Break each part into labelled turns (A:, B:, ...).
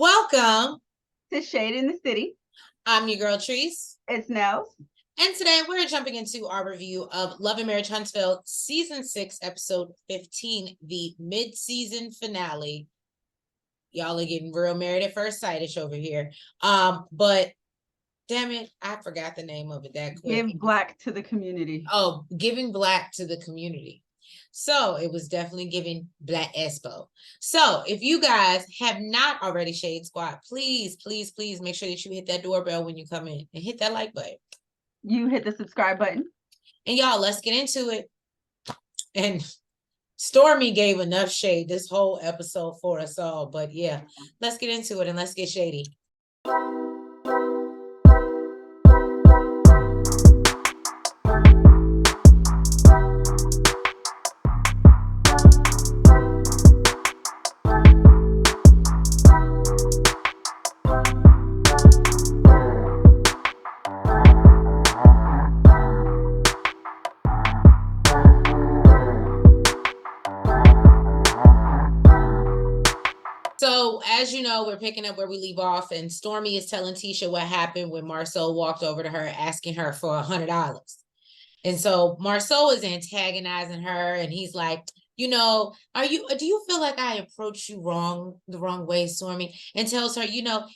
A: Welcome
B: to Shadeinthecity.
A: I'm your girl Treese.
B: It's Nels.
A: And today we're jumping into our review of Love and Marriage Huntsville Season 6, Episode 15, the mid-season finale. Y'all are getting real married at first sight-ish over here. But damn it, I forgot the name of it that quick.
B: Give Blaque to the community.
A: Oh, giving Blaque to the community. So it was definitely giving Black Espo. So if you guys have not already Shade Squad, please make sure that you hit that doorbell when you come in and hit that like button.
B: You hit the subscribe button.
A: And y'all, let's get into it. And Stormy gave enough shade this whole episode for us all. But yeah, let's get into it and let's get shady. So, as you know, we're picking up where we leave off, and Stormy is telling Tisha what happened when Marsau walked over to her asking her for $100. And so Marsau is antagonizing her, and he's like, do you feel like I approached you the wrong way, Stormy? And tells her,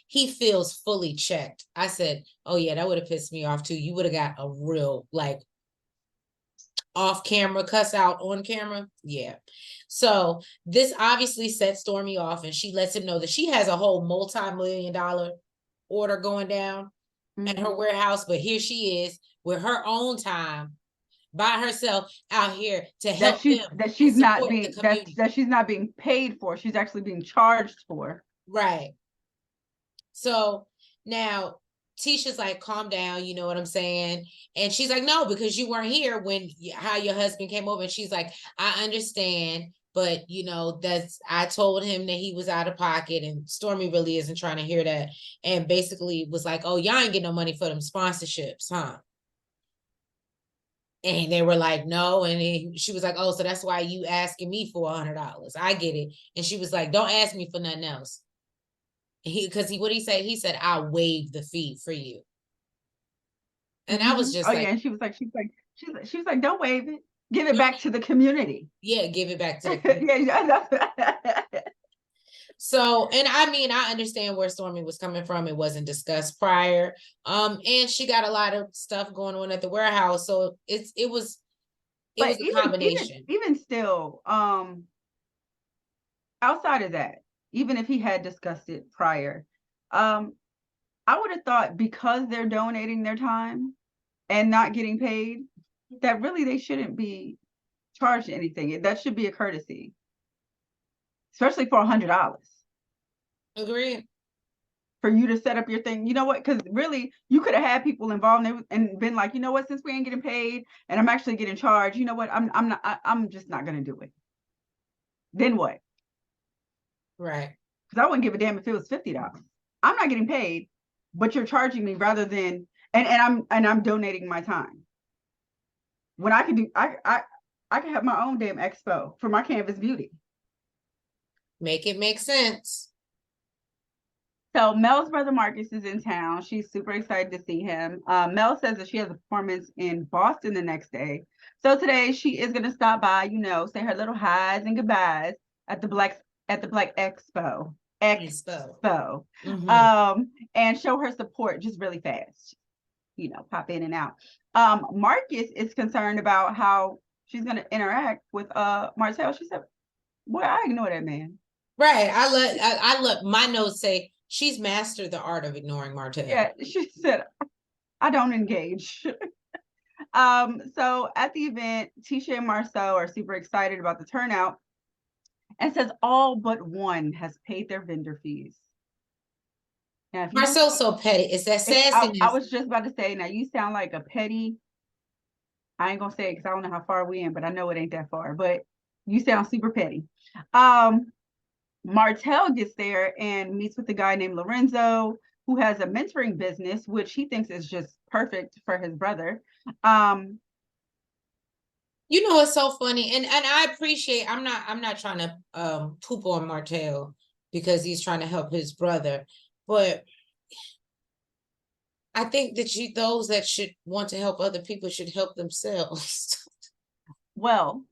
A: he feels fully checked. I said, oh yeah, that would have pissed me off too. You would have got a real, off camera cuss out on camera. Yeah. So this obviously sets Stormy off, and she lets him know that she has a whole multi-million-dollar order going down at her warehouse. But here she is with her own time by herself out here to help
B: that she's not being paid for. She's actually being charged for.
A: Right. So now Tisha's like, calm down, you know what I'm saying? And she's like, no, because you weren't here when how your husband came over. And she's like, I understand, but I told him that he was out of pocket, and Stormy really isn't trying to hear that. And basically was like, oh, y'all ain't getting no money for them sponsorships, huh? And they were like, no. And she was like, oh, so that's why you asking me for $100. I get it. And she was like, don't ask me for nothing else. What did he say? He said, I'll waive the fee for you. And I was just
B: yeah. And she was like, don't waive it. Give it back to the community.
A: Yeah, give it back to the community. So, and I mean, I understand where Stormy was coming from. It wasn't discussed prior. And she got a lot of stuff going on at the warehouse. So it was a combination.
B: Even still, outside of that, even if he had discussed it prior, I would have thought because they're donating their time and not getting paid, that really they shouldn't be charged anything. That should be a courtesy, especially for $100.
A: Agreed.
B: For you to set up your thing, you know what? Because really, you could have had people involved and been like, you know what? Since we ain't getting paid and I'm actually getting charged, you know what? I'm just not gonna do it. Then what?
A: Right.
B: Because I wouldn't give a damn if it was $50. I'm not getting paid, but you're charging me rather than and I'm donating my time. When I could I could have my own damn expo for my canvas beauty.
A: Make it make sense.
B: So Mel's brother Marcus is in town. She's super excited to see him. Mel says that she has a performance in Boston the next day. So today she is going to stop by, say her little highs and goodbyes at the Blaque Expo. Mm-hmm. And show her support just really fast. Pop in and out. Marcus is concerned about how she's going to interact with Martell. She said, boy, I ignore that man.
A: Right. I look, my notes say she's mastered the art of ignoring Martell.
B: Yeah, she said, I don't engage. So at the event, Tisha and Marsau are super excited about the turnout and says all but one has paid their vendor fees.
A: Now, Marsau's so petty. It's that sassiness.
B: I was just about to say, now you sound like a petty, I ain't gonna say it because I don't know how far we in, but I know it ain't that far, but you sound super petty. Martell gets there and meets with a guy named Lorenzo, who has a mentoring business, which he thinks is just perfect for his brother.
A: It's so funny. And I appreciate, I'm not trying to poop on Martell. because he's trying to help his brother. But I think that those that should want to help other people should help themselves.
B: Well,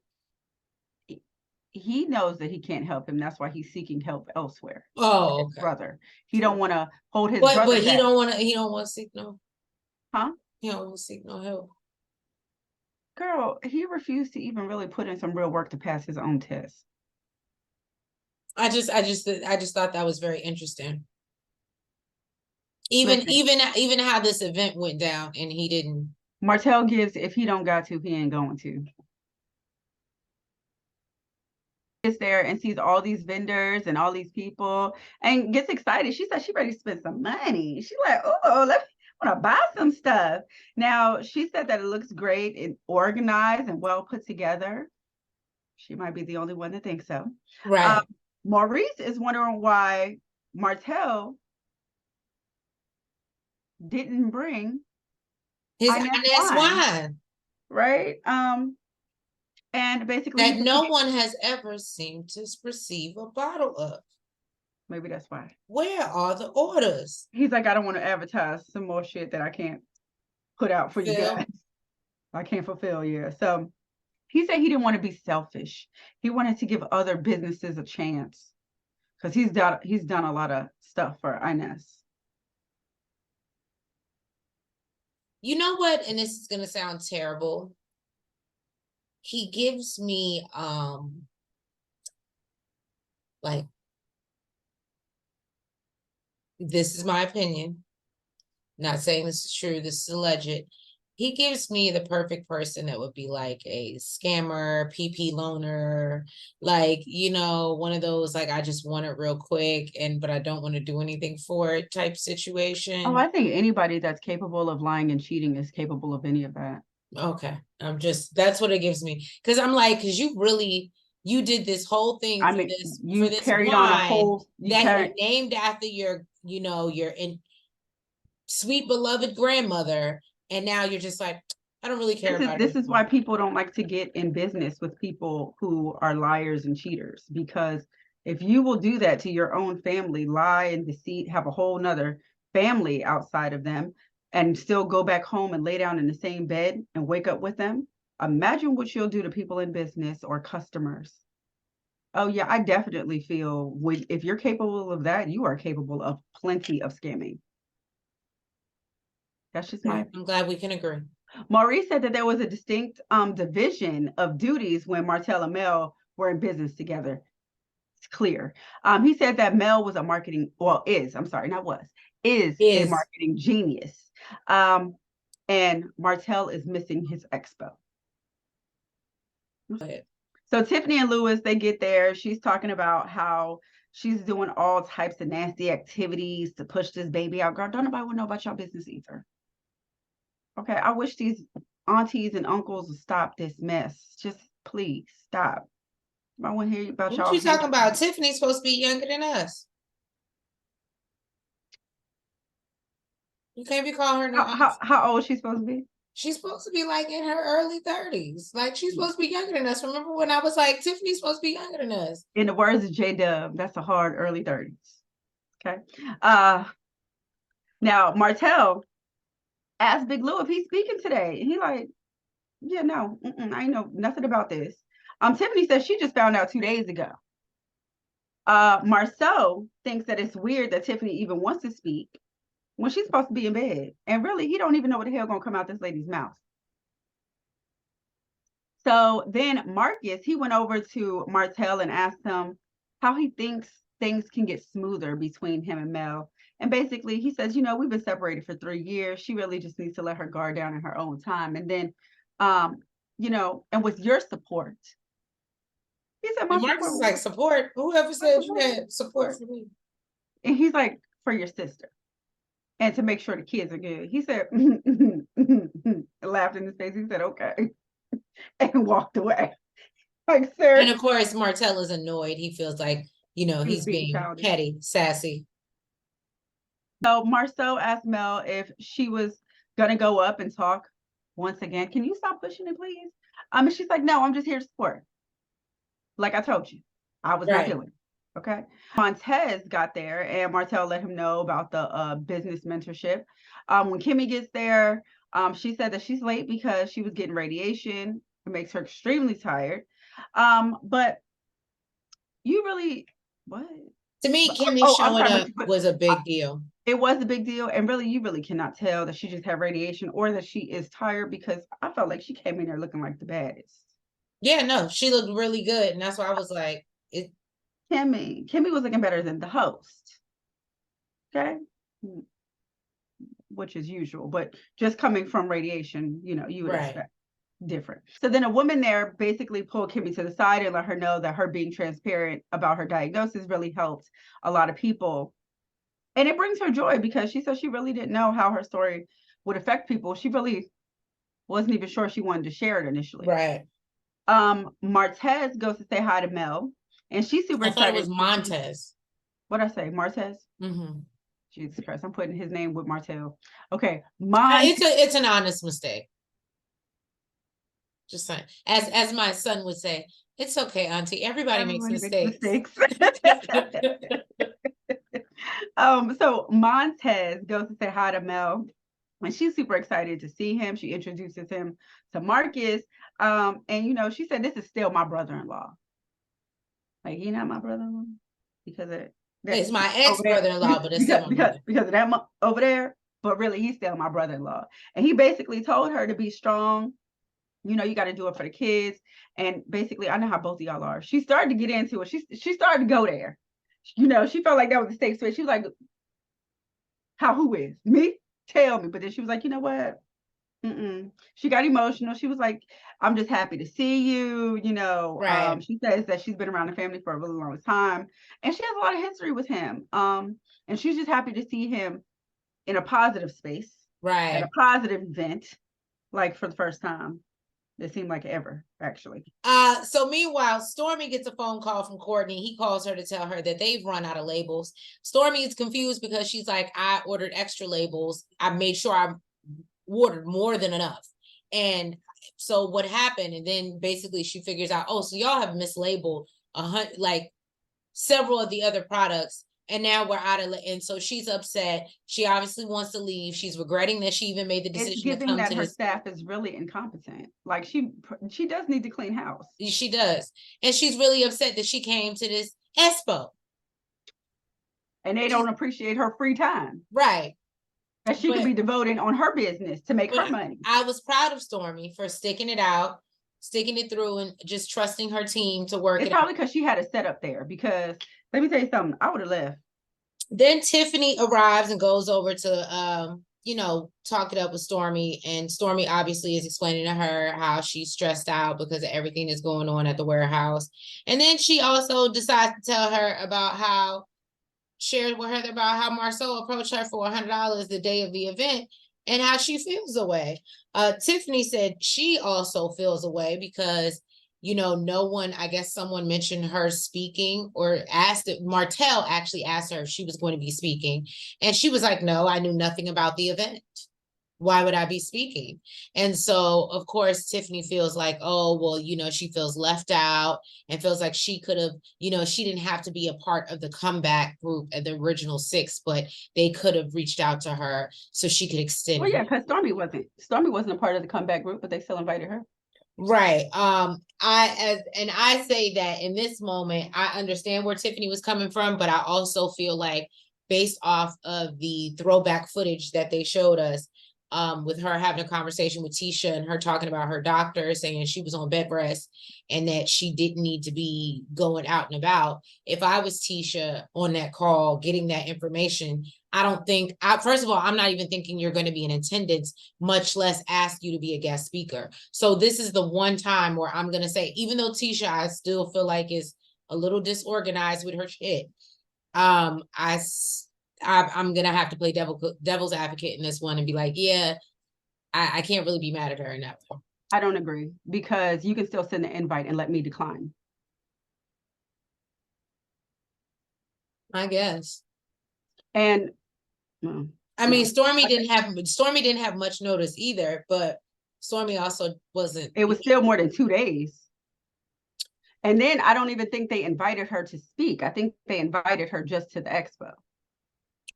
B: he knows that he can't help him. That's why he's seeking help elsewhere.
A: Oh,
B: His
A: okay.
B: brother. He don't want to hold his
A: But
B: brother
A: he
B: back.
A: don't want to seek no.
B: Huh?
A: He don't want to seek no help.
B: Girl, he refused to even really put in some real work to pass his own test.
A: I just thought that was very interesting. Even how this event went down, and he didn't.
B: Martell gives, if he don't got to, he ain't going to. Gets there and sees all these vendors and all these people and gets excited. She said she ready to spend some money. She's like, oh, let me want to buy some stuff. Now, she said that it looks great and organized and well put together. She might be the only one that thinks so.
A: Right.
B: Maurice is wondering why Martell didn't bring
A: his
B: Inez
A: wine.
B: Right? And basically
A: that no one has ever seemed to receive a bottle of.
B: Maybe that's why.
A: Where are the orders?
B: He's like, I don't want to advertise some more shit that I can't put out for you guys. I can't fulfill, yeah. So he said he didn't want to be selfish. He wanted to give other businesses a chance because he's done a lot of stuff for Inez.
A: You know what? And this is gonna sound terrible. He gives me like, this is my opinion. Not saying this is true, this is alleged. He gives me the perfect person that would be like a scammer, PP loaner, like, you know, one of those, like, I just want it real quick, but I don't want to do anything for it type situation.
B: Oh, I think anybody that's capable of lying and cheating is capable of any of that.
A: Okay. That's what it gives me. Because I'm like, because you did this whole thing for this,
B: you
A: for this
B: carried
A: wine
B: on a whole
A: that you named after your, you know, your sweet beloved grandmother, and now you're just like, I don't really care about it.
B: This is why people don't like to get in business with people who are liars and cheaters, because if you will do that to your own family, lie and deceit, have a whole nother family outside of them, and still go back home and lay down in the same bed and wake up with them, imagine what you'll do to people in business or customers. Oh yeah, I definitely feel if you're capable of that, you are capable of plenty of scamming. That's just my.
A: I'm glad we can agree.
B: Maurice said that there was a distinct division of duties when Martell and Mel were in business together. It's clear. He said that Mel was a marketing, is a marketing genius. And Martell is missing his expo. So Tiffany and Lewis, they get there. She's talking about how she's doing all types of nasty activities to push this baby out. Girl, don't nobody want to know about your business either. Okay, I wish these aunties and uncles would stop this mess. Just please stop. I want to hear about y'all.
A: What you talking about? Tiffany's supposed to be younger than us. You can't be calling her no.
B: How old is she supposed to be?
A: She's supposed to be like in her early 30s. Like, she's supposed to be younger than us. Remember when I was like, Tiffany's supposed to be younger than us?
B: In the words of J-Dub, that's a hard early 30s. Okay. Now Martell asked Big Lou if he's speaking today. And he like, yeah, no, I know nothing about this. Tiffany says she just found out 2 days ago. Marsau thinks that it's weird that Tiffany even wants to speak when she's supposed to be in bed. And really, he don't even know what the hell gonna come out this lady's mouth. So then Marcus, he went over to Martell and asked him how he thinks things can get smoother between him and Mel. And basically he says, you know, we've been separated for 3 years. She really just needs to let her guard down in her own time. And then, you know, and with your support. He said,
A: Marcus is like, support? Whoever said you had support for me?
B: And he's like, for your sister. And to make sure the kids are good. He said, laughed in his face. He said, okay. And walked away. Like, sir.
A: And of course, Martell is annoyed. He feels like, you know, he's being petty, sassy.
B: So Marsau asked Mel if she was gonna go up and talk once again. Can you stop pushing it, please? And she's like, no, I'm just here to support. Like I told you, I was not doing it. Okay. Montez got there and Martell let him know about the business mentorship. When Kimmy gets there, she said that she's late because she was getting radiation. It makes her extremely tired. But you really, what?
A: To me, Kimmy
B: Oh, I'm
A: showing
B: sorry,
A: up
B: but
A: was a big deal.
B: it was a big deal. And really, you really cannot tell that she just had radiation or that she is tired, because I felt like she came in there looking like the baddest.
A: Yeah, no, she looked really good. And that's why I was like,
B: Kimmy was looking better than the host. Okay. Which is usual, but just coming from radiation, you would
A: right.
B: expect different. So then a woman there basically pulled Kimmy to the side and let her know that her being transparent about her diagnosis really helped a lot of people. And it brings her joy because she said she really didn't know how her story would affect people. She really wasn't even sure she wanted to share it initially.
A: Right.
B: Martez goes to say hi to Mel, and she's super excited.
A: I thought it was Montez.
B: What'd I say? Martez?
A: Mm-hmm.
B: Jesus Christ, I'm putting his name with Martell. Okay.
A: It's an honest mistake. Just saying. As my son would say, it's okay, Auntie. Everybody makes mistakes.
B: So Montez goes to say hi to Mel, and she's super excited to see him. She introduces him to Marcus. And she said, this is still my brother-in-law. Like, he not my brother-in-law because of that.
A: It's my ex-brother-in-law, but it's still my brother.
B: Because of that over there, but really he's still my brother-in-law. And he basically told her to be strong. You got to do it for the kids. And basically, I know how both of y'all are. She started to get into it. She started to go there. She felt like that was a safe space. She was like, who is? Me? Tell me. But then she was like, you know what? She got emotional. She was like, I'm just happy to see you.
A: Right.
B: She says that she's been around the family for a really long time. And she has a lot of history with him. And she's just happy to see him in a positive space.
A: Right.
B: At a positive event, like for the first time. It seemed like ever, actually.
A: So meanwhile, Stormy gets a phone call from Courtney. He calls her to tell her that they've run out of labels. Stormy is confused because she's like, I ordered extra labels. I made sure I ordered more than enough. And so what happened? And then basically she figures out, oh, so y'all have mislabeled like several of the other products. And now we're out of, and so she's upset. She obviously wants to leave. She's regretting that she even made the decision to come to
B: her staff is really incompetent. Like she does need to clean house.
A: She does. And she's really upset that she came to this expo.
B: And they don't appreciate her free time.
A: Right.
B: That she could be devoting on her business to make her money.
A: I was proud of Stormy for sticking it out, sticking it through, and just trusting her team to work.
B: It's probably because she had a setup there, because let me tell you something, I would have left.
A: Then Tiffany arrives and goes over to talk it up with Stormy, and Stormy obviously is explaining to her how she's stressed out because of everything that's going on at the warehouse. And then she also decides to tell her about how shared with her about how Marsau approached her for $100 the day of the event and how she feels away. Tiffany said she also feels away because no one, I guess someone mentioned her speaking or asked it. Martell actually asked her if she was going to be speaking. And she was like, no, I knew nothing about the event. Why would I be speaking? And so, of course, Tiffany feels like, oh, well, she feels left out and feels like she could have, she didn't have to be a part of the comeback group at the original 6, but they could have reached out to her so she could extend.
B: Well, yeah, because Stormy wasn't a part of the comeback group, but they still invited her.
A: Right. I say that in this moment, I understand where Tiffany was coming from, but I also feel like based off of the throwback footage that they showed us, with her having a conversation with Tisha and her talking about her doctor saying she was on bed rest and that she didn't need to be going out and about. If I was Tisha on that call, getting that information, I don't think, first of all, I'm not even thinking you're going to be in attendance, much less ask you to be a guest speaker. So this is the one time where I'm going to say, even though Tisha, I still feel like is a little disorganized with her shit. I'm going to have to play devil's advocate in this one and be like, yeah, I can't really be mad at her in that one.
B: I don't agree, because you can still send the invite and let me decline.
A: I guess.
B: And
A: I mean, Stormy didn't have much notice either, but Stormy also wasn't.
B: It was still more than 2 days. And then I don't even think they invited her to speak. I think they invited her just to the expo.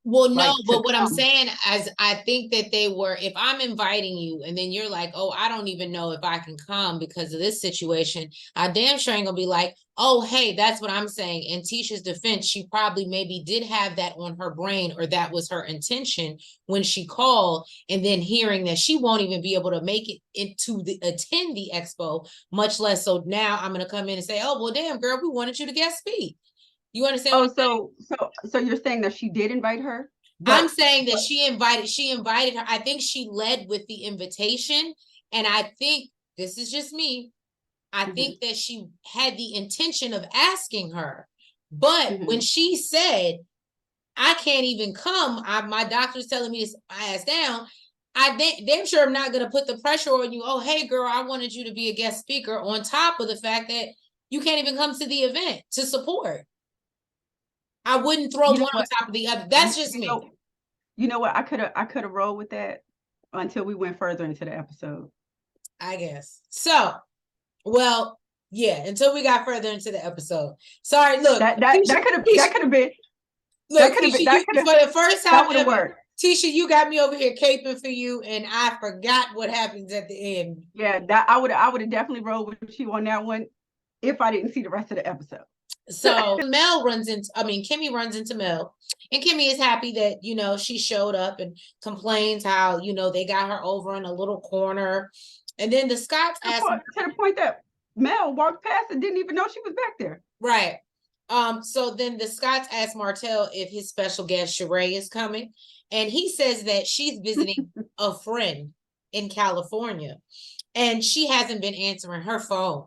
A: Well, no,
B: Like to
A: but what I'm
B: come.
A: saying is I think that they were, if I'm inviting you and then you're like, oh, I don't even know if I can come because of this situation, I damn sure ain't gonna be like, oh, hey, that's what I'm saying. In Tisha's defense, she probably maybe did have that on her brain, or that was her intention when she called, and then hearing that she won't even be able to make it into the attend the expo, much less so now I'm gonna come in and say, oh, well, damn, girl, we wanted you to guest speak. You understand what
B: Oh,
A: I'm saying?
B: so you're saying that she did invite her,
A: I'm
B: but
A: saying that she invited her. I think she led with the invitation. And I think this is just me. I think that she had the intention of asking her. But when she said, I can't even come, my doctor's telling me to sit my ass down, damn sure I'm not going to put the pressure on you. Oh, hey, girl, I wanted you to be a guest speaker, on top of the fact that you can't even come to the event to support. I wouldn't throw
B: you know
A: one on
B: what?
A: top of the other. That's just me.
B: You know what? I could have rolled with that until we went further into the episode.
A: I guess. So, well, yeah, until we got further into the episode. Sorry, look,
B: That could have been
A: look, Tisha,
B: that could have
A: for the first
B: that
A: time
B: would have
A: ever,
B: worked.
A: Tisha, you got me over here caping for you, and I forgot what happens at the end.
B: Yeah, that I would have definitely rolled with you on that one if I didn't see the rest of the episode.
A: So Kimmy runs into Mel, and Kimmy is happy that, she showed up, and complains how, they got her over in a little corner. And then the Scotts asked
B: to the point that Mel walked past and didn't even know she was back there.
A: Right. So then the Scotts asked Martell if his special guest Sheree is coming, and he says that she's visiting a friend in California, and she hasn't been answering her phone.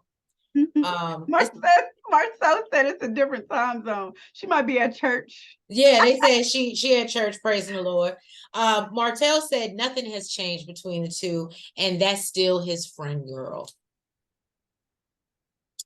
B: Marsau said it's a different time zone. She might be at church.
A: Yeah, they said she at church praising the Lord. Martell said nothing has changed between the two, and that's still his friend girl.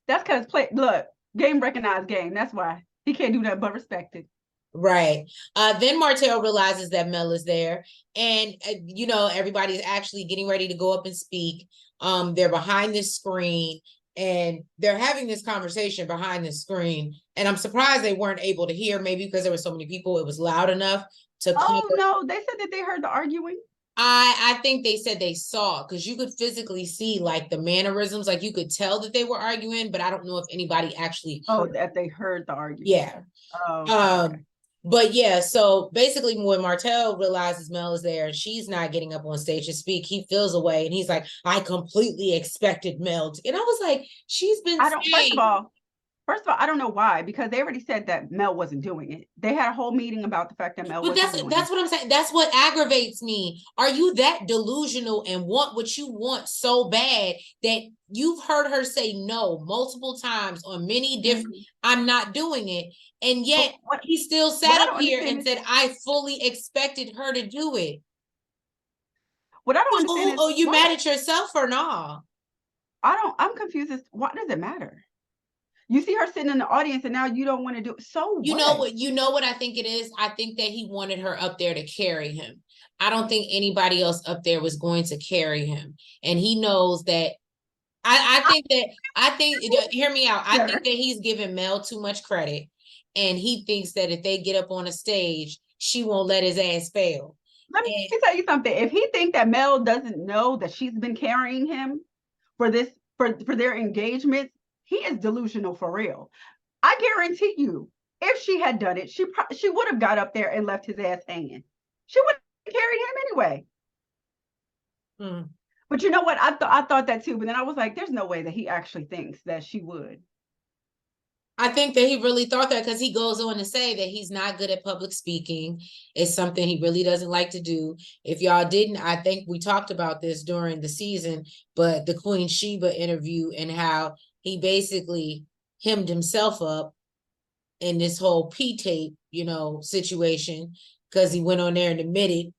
B: That's because look, game recognized game. That's why he can't do nothing but respect it.
A: Right. Then Martell realizes that Mel is there, and everybody's actually getting ready to go up and speak. They're behind this screen, and they're having this conversation behind the screen. And I'm surprised they weren't able to hear, maybe because there were so many people, it was loud enough to cover.
B: Oh no, they said that they heard the arguing.
A: I think they said they saw, because you could physically see like the mannerisms, like you could tell that they were arguing, but I don't know if anybody actually heard.
B: That they heard the argument.
A: Yeah. Okay. But yeah, so basically when Martell realizes Mel is there and she's not getting up on stage to speak, he feels away, and he's like, I completely expected Mel to. And I was like, she's been
B: First of all, I don't know why, because they already said that Mel wasn't doing it. They had a whole meeting about the fact that Mel wasn't doing it.
A: That's what I'm saying. That's what aggravates me. Are you that delusional and want what you want so bad that you've heard her say no multiple times on many different, I'm not doing it. And yet he still sat up here and said, I fully expected her to do it.
B: What I don't understand is,
A: oh, you mad at yourself or not?
B: I'm confused as why does it matter? You see her sitting in the audience and now you don't want to do it. So
A: you know what I think it is? I think that he wanted her up there to carry him. I don't think anybody else up there was going to carry him. And he knows that. Hear me out. I think that he's giving Mel too much credit. And he thinks that if they get up on a stage, she won't let his ass fail.
B: Let me tell you something. If he thinks that Mel doesn't know that she's been carrying him for their engagement, he is delusional for real. I guarantee you, if she had done it, she would have got up there and left his ass hanging. She would have carried him anyway. But you know what? I thought that too, but then I was like, there's no way that he actually thinks that she would.
A: I think that he really thought that, because he goes on to say that he's not good at public speaking. It's something he really doesn't like to do. If y'all didn't, I think we talked about this during the season, but the Queen Sheba interview, and how he basically hemmed himself up in this whole P-tape, situation, because he went on there and admitted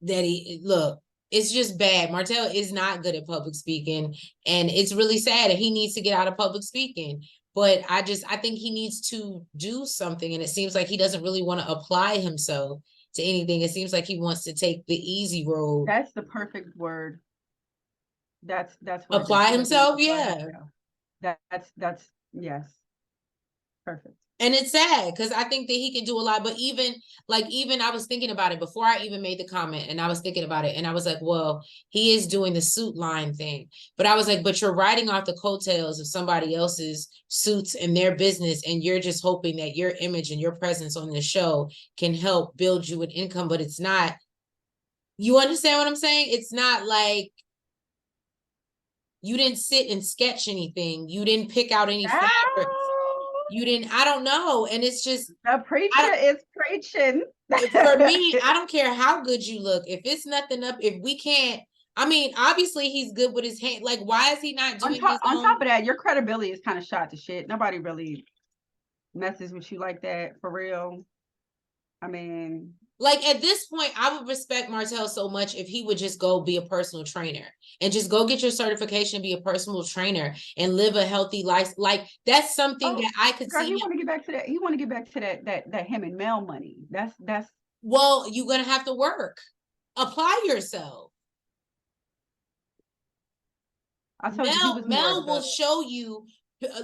A: that it's just bad. Martell is not good at public speaking, and it's really sad, and he needs to get out of public speaking. But I think he needs to do something, and it seems like he doesn't really want to apply himself to anything. It seems like he wants to take the easy road.
B: That's the perfect word. That's
A: apply himself. Yeah.
B: That's Yes. Perfect.
A: And it's sad because I think that he can do a lot. But even I was thinking about it before I even made the comment, and I was thinking about it, and I was like, well, he is doing the suit line thing. But I was like, but you're riding off the coattails of somebody else's suits and their business, and you're just hoping that your image and your presence on the show can help build you an income. But it's not. You understand what I'm saying? It's not like you didn't sit and sketch anything. You didn't pick out any fabrics. You didn't, I don't know. And it's just,
B: the preacher is preaching.
A: for me, I don't care how good you look. If it's nothing up, if we can't, I mean, obviously he's good with his hand. Like, why is he not doing his own?
B: On top of that, your credibility is kind of shot to shit. Nobody really messes with you like that, for real. I mean,
A: like at this point, I would respect Martell so much if he would just go be a personal trainer and just go get your certification, be a personal trainer, and live a healthy life. Like that's something that I could see.
B: He want to get back to that. He want to get back to that him and Mel money. That's.
A: Well, you're gonna have to work. Apply yourself. Mel will show you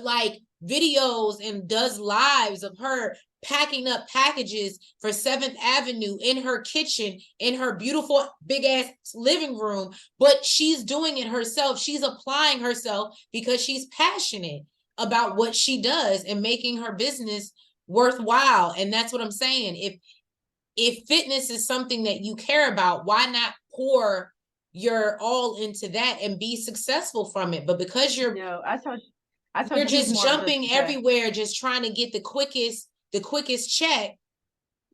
A: like videos and does lives of her packing up packages for 7th Avenue in her kitchen, in her beautiful big ass living room, but she's doing it herself. She's applying herself because she's passionate about what she does and making her business worthwhile. And that's what I'm saying. If fitness is something that you care about, why not pour your all into that and be successful from it? But because you're just jumping everywhere, just trying to get the quickest check.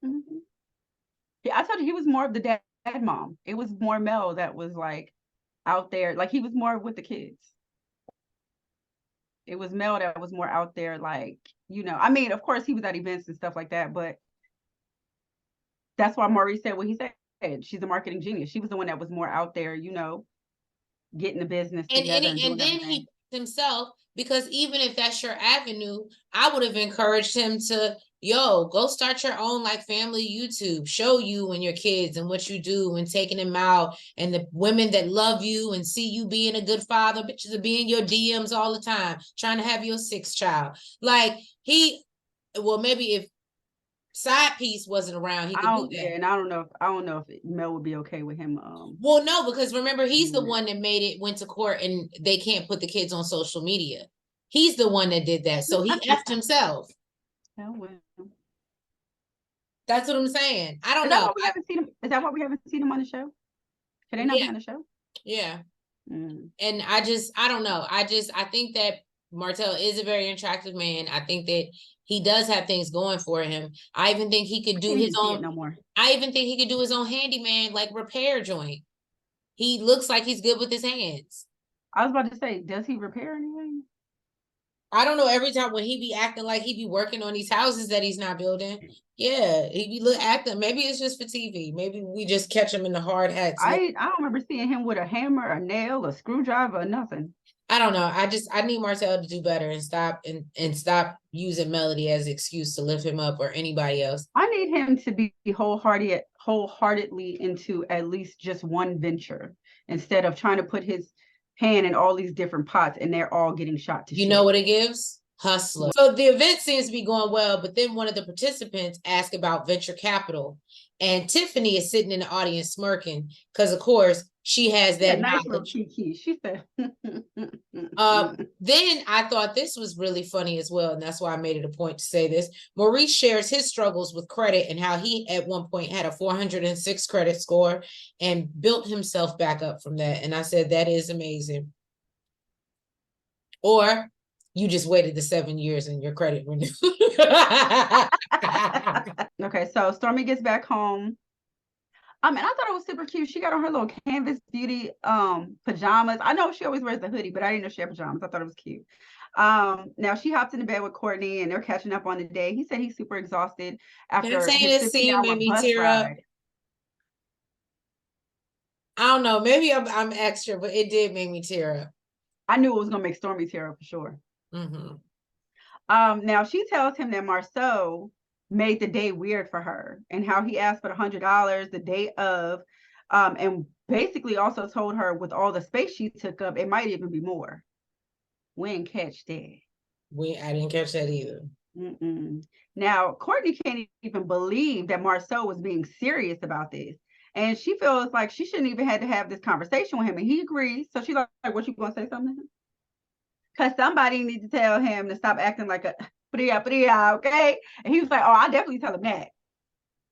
B: Mm-hmm. Yeah, I told you he was more of the dad mom. It was more Mel that was like out there, like he was more with the kids. It was Mel that was more out there, like, you know, I mean, of course he was at events and stuff like that, but that's why Maurice said what he said. She's a marketing genius. She was the one that was more out there, you know, getting the business together. And
A: then he himself, because even if that's your avenue, I would have encouraged him to, go start your own like family YouTube, show you and your kids and what you do and taking them out, and the women that love you and see you being a good father, bitches are being your DMs all the time, trying to have your 6th child. Like maybe if Side Piece wasn't around, he could do that.
B: And I don't know if Mel would be okay with him.
A: Well, no, because remember, he's the one that went to court, and they can't put the kids on social media. He's the one that did that, so he effed himself.
B: Oh, well.
A: That's what I'm saying. I don't know.
B: Is that why we haven't seen him on the show? Can they not be on the show?
A: Yeah. And I don't know. I think that Martell is a very attractive man. I think that he does have things going for him. I even think he could do his own. No more. I even think he could do his own handyman, like repair joint. He looks like he's good with his hands.
B: I was about to say, does he repair anything?
A: I don't know. Every time when he be acting like he be working on these houses that he's not building, yeah, he be acting. Maybe it's just for TV. Maybe we just catch him in the hard hats.
B: I don't remember seeing him with a hammer, a nail, a screwdriver, or nothing.
A: I don't know. I need Martell to do better and stop using Melody as an excuse to lift him up or anybody else.
B: I need him to be wholeheartedly into at least just one venture instead of trying to put his hand in all these different pots and they're all getting shot to shit.
A: You know what it gives? Hustler. So the event seems to be going well, but then one of the participants asked about venture capital, and Tiffany is sitting in the audience smirking because, of course, she has that knowledge.
B: She said.
A: Then I thought this was really funny as well, and that's why I made it a point to say this. Maurice shares his struggles with credit and how he at one point had a 406 credit score and built himself back up from that. And I said, that is amazing. Or you just waited the 7 years and your credit renewed.
B: Okay, so Stormy gets back home. And I thought it was super cute. She got on her little canvas beauty pajamas. I know she always wears the hoodie, but I didn't know she had pajamas. I thought it was cute. Now she hops into bed with Courtney and they're catching up on the day. He said he's super exhausted after his 15-hour bus ride.
A: I don't know. Maybe I'm extra, but it did make me tear up.
B: I knew it was gonna make Stormy tear up for sure. Now she tells him that Marsau made the day weird for her and how he asked for $100 the day of, and basically also told her with all the space she took up, it might even be more. We didn't catch that.
A: I didn't catch that either.
B: Mm-mm. Now, Courtney can't even believe that Marsau was being serious about this. And she feels like she shouldn't even had to have this conversation with him. And he agrees. So she's like, what, you gonna say something? Because somebody needs to tell him to stop acting like a priya, okay? And he was like, oh, I definitely tell him that.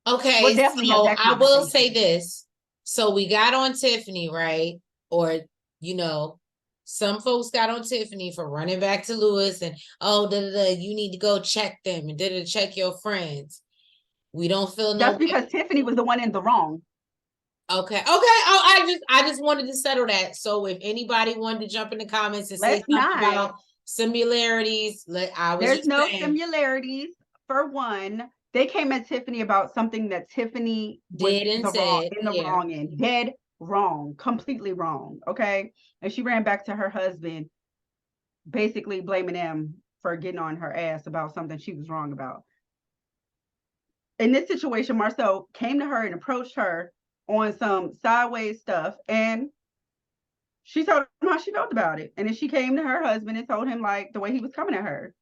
B: We'll
A: Okay,
B: definitely have
A: so
B: that
A: I will say
B: conversation.
A: this. So we got on Tiffany, right? Or, you know, some folks got on Tiffany for running back to Lewis and, oh, you need to go check them and check your friends. We don't feel no
B: That's
A: way.
B: because Tiffany was the one in the wrong.
A: Okay. Oh, I just wanted to settle that. So if anybody wanted to jump in the comments and say
B: Let's
A: something
B: not.
A: about similarities, I was
B: There's
A: just
B: no
A: saying,
B: similarities. For one, they came at Tiffany about something that Tiffany was
A: did and
B: the wrong
A: said,
B: in the
A: yeah.
B: wrong and dead wrong, completely wrong. Okay. And she ran back to her husband, basically blaming him for getting on her ass about something she was wrong about. In this situation, Marsau came to her and approached her on some sideways stuff, and she told him how she felt about it. And then she came to her husband and told him like the way he was coming at her.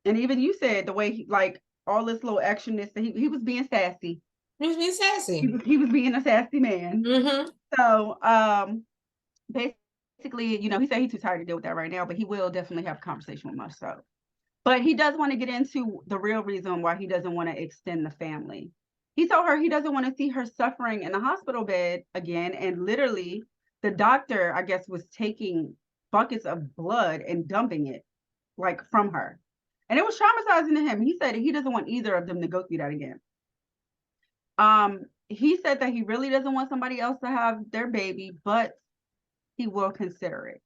B: And even you said the way he, like, all this little actionness that he was being sassy.
A: He was being sassy.
B: He was being a sassy man.
A: Mm-hmm.
B: So basically, you know, he said he's too tired to deal with that right now, but he will definitely have a conversation with Marsau. But he does want to get into the real reason why he doesn't want to extend the family. He told her he doesn't want to see her suffering in the hospital bed again. And literally, the doctor, I guess, was taking buckets of blood and dumping it like from her. And it was traumatizing to him. He said he doesn't want either of them to go through that again. He said that he really doesn't want somebody else to have their baby, but he will consider it.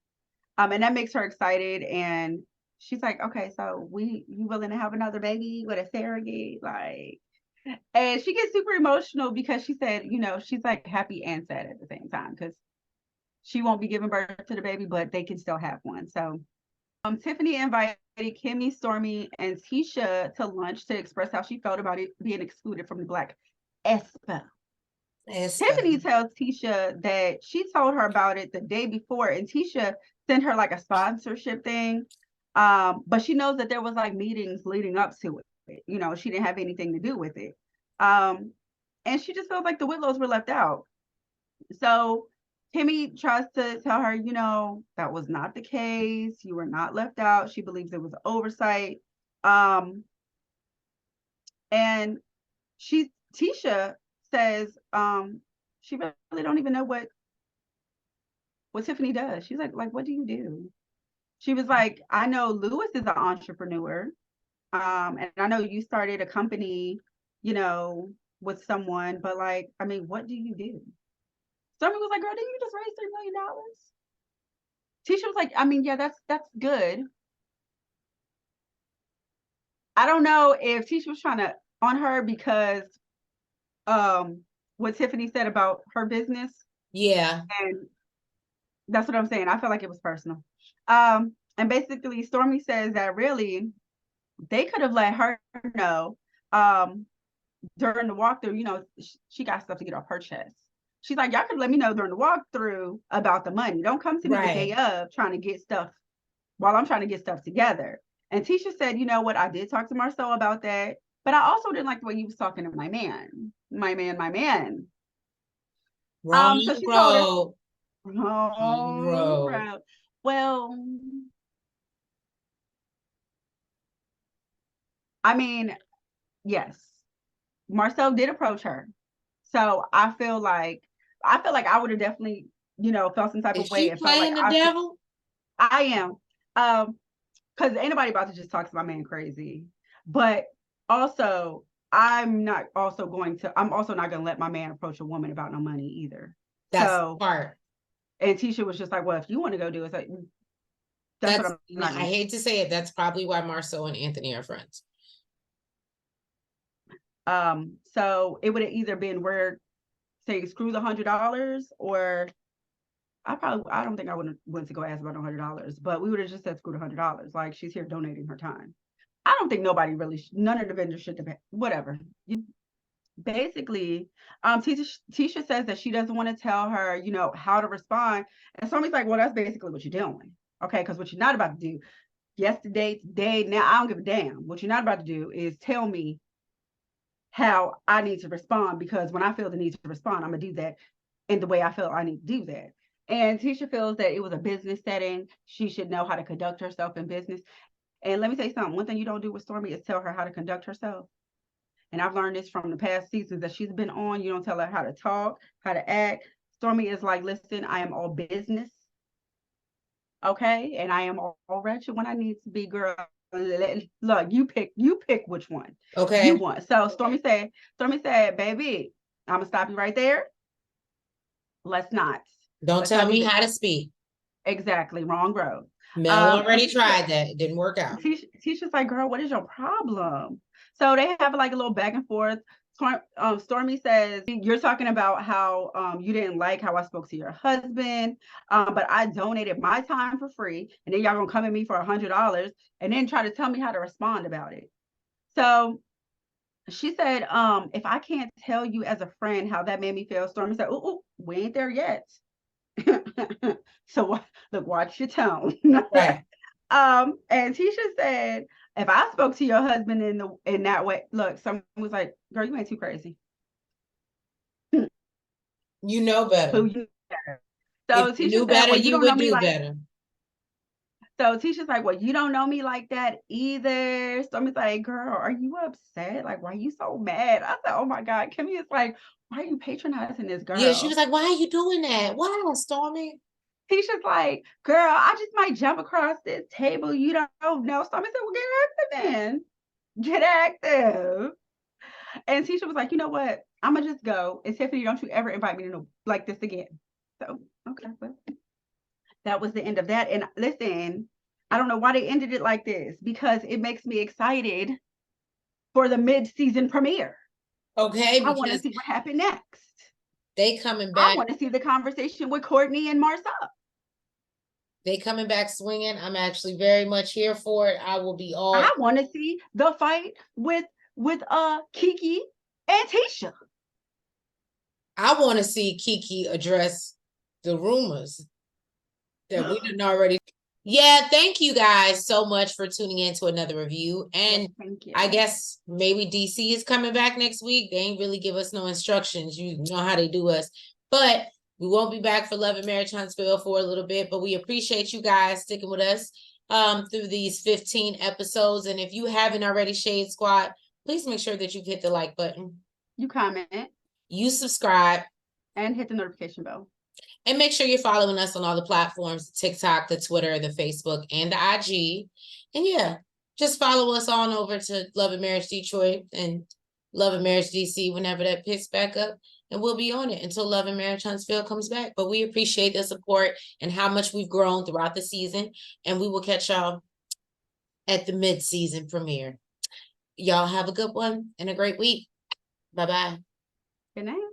B: And that makes her excited. And she's like, okay, so you willing to have another baby with a surrogate? Like, and she gets super emotional because she said, you know, she's like happy and sad at the same time because she won't be giving birth to the baby, but they can still have one. So Tiffany invited Kimmy, Stormy, and Tisha to lunch to express how she felt about it being excluded from the Blaque Expo. Tiffany tells Tisha that she told her about it the day before, and Tisha sent her like a sponsorship thing. But she knows that there was like meetings leading up to it. You know, she didn't have anything to do with it. And she just feels like the Whitlows were left out. So Kimmy tries to tell her, you know, that was not the case. You were not left out. She believes it was oversight. And Tisha says, she really don't even know what Tiffany does. She's like, what do you do? She was like, I know Lewis is an entrepreneur. And I know you started a company, you know, with someone, but like, I mean, what do you do? Stormy was like, girl, didn't you just raise $3 million? Tisha was like, I mean, yeah, that's good. I don't know if Tisha was trying to on her because what Tiffany said about her business.
A: Yeah.
B: And that's what I'm saying. I felt like it was personal. And basically Stormy says that really they could have let her know during the walkthrough, you know, she got stuff to get off her chest. She's like, y'all could let me know during the walkthrough about the money. Don't come to me the day of trying to get stuff while I'm trying to get stuff together. And Tisha said, you know what? I did talk to Marsau about that, but I also didn't like the way he was talking to my man.
A: Wrong
B: So she told her,
A: road. Wrong road.
B: road. Well, I mean, yes, Marsau did approach her. So I feel like I would have definitely, you know, felt some type
A: Is
B: of way
A: she
B: and felt like
A: playing the devil?
B: I am. Because ain't nobody about to just talk to my man crazy. But also, I'm also not gonna let my man approach a woman about no money either.
A: That's
B: So
A: part.
B: and Tisha was just like, well, if you want to go do it, like, that's what I'm not
A: I hate to say it, that's probably why Marsau and Anthony are friends.
B: So it would have either been where saying screw the $100, or I don't think I would have went to go ask about $100, but we would have just said screw the $100. Like, she's here donating her time. I don't think none of the vendors should have, whatever. Basically, Tisha says that she doesn't want to tell her, you know, how to respond. And somebody's like, well, that's basically what you're doing. Okay, because what you're not about to do, yesterday's day. Now I don't give a damn. What you're not about to do is tell me how I need to respond, because when I feel the need to respond, I'm gonna do that in the way I feel I need to do that. And Tisha feels that it was a business setting. She should know how to conduct herself in business. And let me say something. One thing you don't do with Stormi is tell her how to conduct herself. And I've learned this from the past seasons that she's been on. You don't tell her how to talk, how to act. Stormi is like, listen, I am all business. Okay. And I am all ratchet when I need to be, girl. Look, you pick which one you want. So Stormi said, baby, I'm gonna stop you right there. Let's not.
A: Don't tell me how to speak.
B: Exactly. Wrong road.
A: Mel already tried that. It didn't work out.
B: Tisha's like, girl, what is your problem? So they have like a little back and forth. Stormi says, you're talking about how you didn't like how I spoke to your husband, but I donated my time for free, and then y'all gonna come at me for $100 and then try to tell me how to respond about it. So she said, if I can't tell you as a friend how that made me feel, Stormi said, ooh, we ain't there yet. So look, watch your tone.
A: Right.
B: And Tisha said, if I spoke to your husband in that way, look, someone was like, girl, you ain't too crazy.
A: You know better.
B: So
A: if you knew better, well, you would do better.
B: So Tisha's like, well, you don't know me like that either. Stormi's like, girl, are you upset? Like, why are you so mad? I said, oh my God. Kimmy is like, why are you patronizing this girl?
A: Yeah, she was like, why are you doing that? Why, Stormi?
B: Tisha's like, girl, I just might jump across this table. You don't know. Stormi said, well, get active then. Get active. And Tisha was like, you know what? I'm going to just go. And Tiffany, don't you ever invite me to like this again. So, okay. Well, that was the end of that. And listen, I don't know why they ended it like this, because it makes me excited for the mid-season premiere.
A: Okay.
B: I want to see what happened next.
A: They coming back.
B: I want to see the conversation with Courtney and Marsau.
A: They coming back swinging. I'm actually very much here for it. I will be all.
B: I want to see the fight with Kiki and Tisha.
A: I want to see Kiki address the rumors that we didn't already. Yeah, thank you guys so much for tuning in to another review. And yes, thank you. I guess maybe DC is coming back next week. They ain't really give us no instructions. You know how they do us. But we won't be back for Love and Marriage Huntsville for a little bit. But we appreciate you guys sticking with us through these 15 episodes. And if you haven't already, Shade Squad, please make sure that you hit the like button.
B: You comment.
A: You subscribe.
B: And hit the notification bell.
A: And make sure you're following us on all the platforms, TikTok, the Twitter, the Facebook, and the IG. And yeah, just follow us on over to Love and Marriage Detroit and Love and Marriage DC whenever that picks back up. And we'll be on it until Love and Marriage Huntsville comes back. But we appreciate the support and how much we've grown throughout the season. And we will catch y'all at the mid-season premiere. Y'all have a good one and a great week. Bye-bye.
B: Good night.